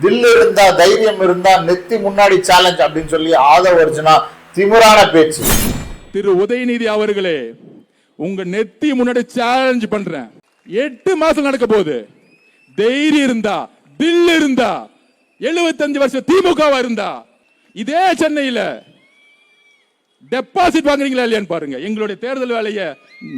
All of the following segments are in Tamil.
தில் இருந்தா தைரியம் இருந்தா நெத்தி முன்னாடி சேலஞ்ச் அப்படின்னு சொல்லி ஆதவ அர்ஜுனா திமிரான பேச்சு. திரு உதயநிதி அவர்களே, உங்க நெத்தி முன்னாடி சேலஞ்ச் பண்றேன். 8 மாசம் நடக்க போகுது. தைரியம் இருந்தா, தில் இருந்தா, 75 வருஷம் திமுகவா இருந்தா இதே சென்னையில டெபாசிட் வாங்குறீங்களா இல்லையான்னு பாருங்க. எங்களுடைய தேர்தல் வேலையை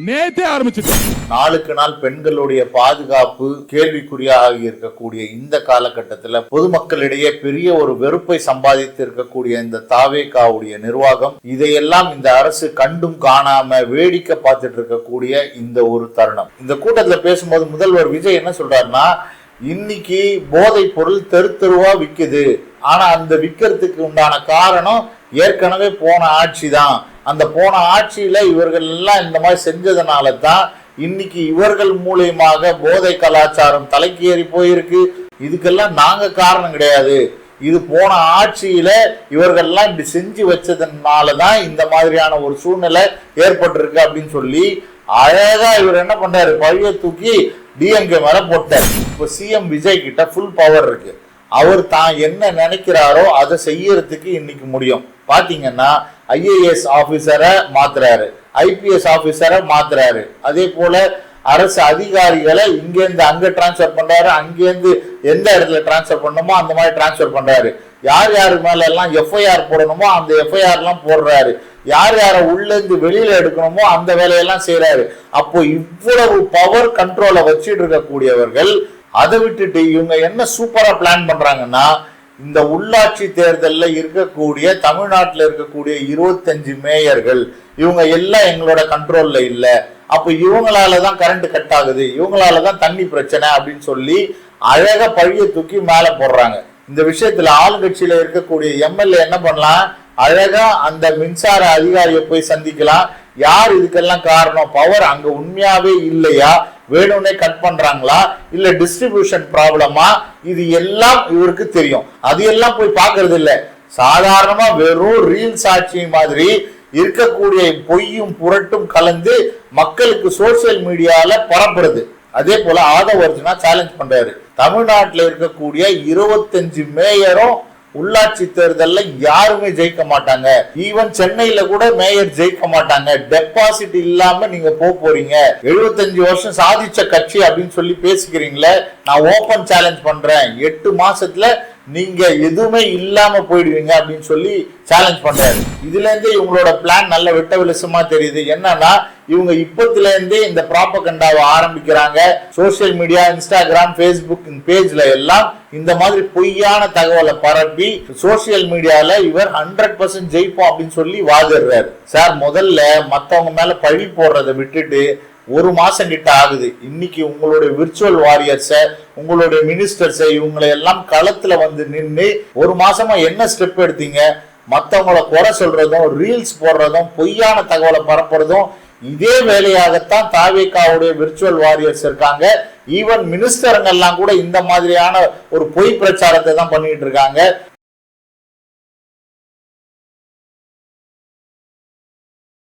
நேத்தே ஆரம்பிச்சிட்டோம். நாளுக்கு நாள் பெண்களுடைய பாதுகாப்பு கேள்விக்குறியாக இருக்கக்கூடிய இந்த காலகட்டத்தில் பொதுமக்களிடையே பெரிய ஒரு வெறுப்பை சம்பாதித்து இருக்கக்கூடிய இந்த தாவேகாவுடைய நிர்வாகம் இதையெல்லாம் இந்த அரசு கண்டும் காணாம வேடிக்கை பார்த்துட்டு இருக்கக்கூடிய இந்த ஒரு தருணம். இந்த கூட்டத்தில் பேசும்போது முதல்வர் விஜய் என்ன சொல்றாருன்னா, இன்னைக்கு போதை பொருள் தெரு தெருவா விக்குது. ஆனா அந்த விற்கிறதுக்கு உண்டான காரணம் ஏற்கனவே போன ஆட்சி தான். அந்த போன ஆட்சியில இவர்கள் எல்லாம் இந்த மாதிரி செஞ்சதுனால தான் இன்னைக்கு இவர்கள் மூலியமாக போதை கலாச்சாரம் தலைக்கு ஏறி போயிருக்கு. இதுக்கெல்லாம் நாங்க காரணம் கிடையாது. இது போன ஆட்சியில இவர்கள்லாம் இப்படி செஞ்சு வச்சதுனாலதான் இந்த மாதிரியான ஒரு சூழ்நிலை ஏற்பட்டிருக்கு அப்படின்னு சொல்லி அழகா இவர் என்ன பண்றாரு, பழைய தூக்கி டிஎம்கே மேல போட்டார். இப்போ சிஎம் விஜய் கிட்ட ஃபுல் பவர் இருக்கு. அவர் தான் என்ன நினைக்கிறாரோ அதை செய்யறதுக்கு இன்னைக்கு முடியும். பாத்தீங்கன்னா ஐஏஎஸ் ஆபீசரை மாத்துறாரு, ஐபிஎஸ் ஆபீசரை மாத்துறாரு. அதே போல அரசு அதிகாரிகளை இங்கேருந்து அங்க டிரான்ஸ்பர் பண்றாரு, அங்கேருந்து எந்த இடத்துல டிரான்ஸ்பர் பண்ணணுமோ அந்த மாதிரி டிரான்ஸ்பர் பண்றாரு. யார் யாரு மேல எல்லாம் எஃப்ஐஆர் போடணுமோ அந்த எஃப்ஐஆர் எல்லாம் போடுறாரு. யார் யாரை உள்ள இருந்து வெளியில எடுக்கணுமோ அந்த வேலையெல்லாம் செய்யறாரு. அப்போ இவ்வளவு பவர் கண்ட்ரோலை வச்சுட்டு இருக்கக்கூடியவர்கள் அதை விட்டுட்டு இவங்க என்ன சூப்பரா பிளான் பண்றாங்கன்னா, இந்த உள்ளாட்சி தேர்தலில் இருக்கக்கூடிய தமிழ்நாட்டில் இருக்கக்கூடிய 25 மேயர்கள் இவங்க எல்லாம் எங்களோட கண்ட்ரோல்ல இல்ல. அப்ப இவங்களாலதான் கரண்ட் கட் ஆகுது, இவங்களாலதான் தண்ணி பிரச்சனை அப்படின்னு சொல்லி அழகா பழிய தூக்கி மேல போடுறாங்க. இந்த விஷயத்துல ஆளுங்கட்சியில இருக்கக்கூடிய எம்எல்ஏ என்ன பண்ணலாம், அழகா அந்த மின்சார அதிகாரியை போய் சந்திக்கலாம். யார் இதுக்கெல்லாம் காரணம், பவர் அங்க உண்மையாவே இல்லையா, வேணும்னே கட் பண்றாங்களா, இல்ல டிஸ்ட்ரிபியூஷன் ப்ராப்ளமா, இது எல்லாம் இவருக்கு தெரியும். அது எல்லாம் போய் பாக்குறது இல்ல. சாதாரணமா வெறும் ரீல்ஸ் ஆட்சி மாதிரி இருக்கக்கூடிய பொய்யும் புரட்டும் கலந்து மக்களுக்கு சோசியல் மீடியால பரப்புறது. அதே போல ஆதவ அர்ஜுனா சேலஞ்ச் பண்றாரு, தமிழ்நாட்டில் இருக்கக்கூடிய 25 மேயரும் உள்ளாட்சி தேர்தல்ல யாருமே ஜெயிக்க மாட்டாங்க. ஈவன் சென்னையில கூட மேயர் ஜெயிக்க மாட்டாங்க. டெபாசிட் இல்லாம நீங்க போறீங்க. 75 வருஷம் சாதிச்ச கட்சி அப்படின்னு சொல்லி பேசிக்கிறீங்களே, நான் ஓபன் சேலஞ்ச் பண்றேன், 8 மாசத்துல நீங்க எதுவுமே இல்லாம போயிடுவீங்க அப்படின்னு சொல்லி சேலஞ்ச் பண்றாரு. இதுல இருந்தே இவங்களோட பிளான் நல்ல வெட்ட வெளிச்சமா தெரியுது. என்னன்னா, இவங்க இப்பத்துல இருந்தே இந்த ப்ராபகண்டாவை ஆரம்பிக்கிறாங்க. சோசியல் மீடியா, இன்ஸ்டாகிராம், பேஸ்புக் பேஜ்ல எல்லாம் இந்த மாதிரி பொய்யான தகவலை பரப்பி சோசியல் மீடியால இவர் 100% ஜெயிப்போம் அப்படின்னு சொல்லி வாதிடுறாரு. சார், முதல்ல மத்தவங்க மேல பழி போடுறதை விட்டுட்டு 1 மாசம் கிட்ட ஆகுது. இன்னைக்கு உங்களுடைய விர்ச்சுவல் வாரியர்ஸ, உங்களுடைய மினிஸ்டர்ஸை, இவங்களை எல்லாம் களத்துல வந்து நின்று 1 மாசமா என்ன ஸ்டெப் எடுத்தீங்க? மத்தவங்களை குறை சொல்றதும், ரீல்ஸ் போடுறதும், பொய்யான தகவலை பரப்புறதும் இதே வேலையாகத்தான் தாவேகாவுடைய விர்ச்சுவல் வாரியர்ஸ் இருக்காங்க. ஈவன் மினிஸ்டருங்க எல்லாம் கூட இந்த மாதிரியான ஒரு பொய் பிரச்சாரத்தை தான் பண்ணிட்டு இருக்காங்க.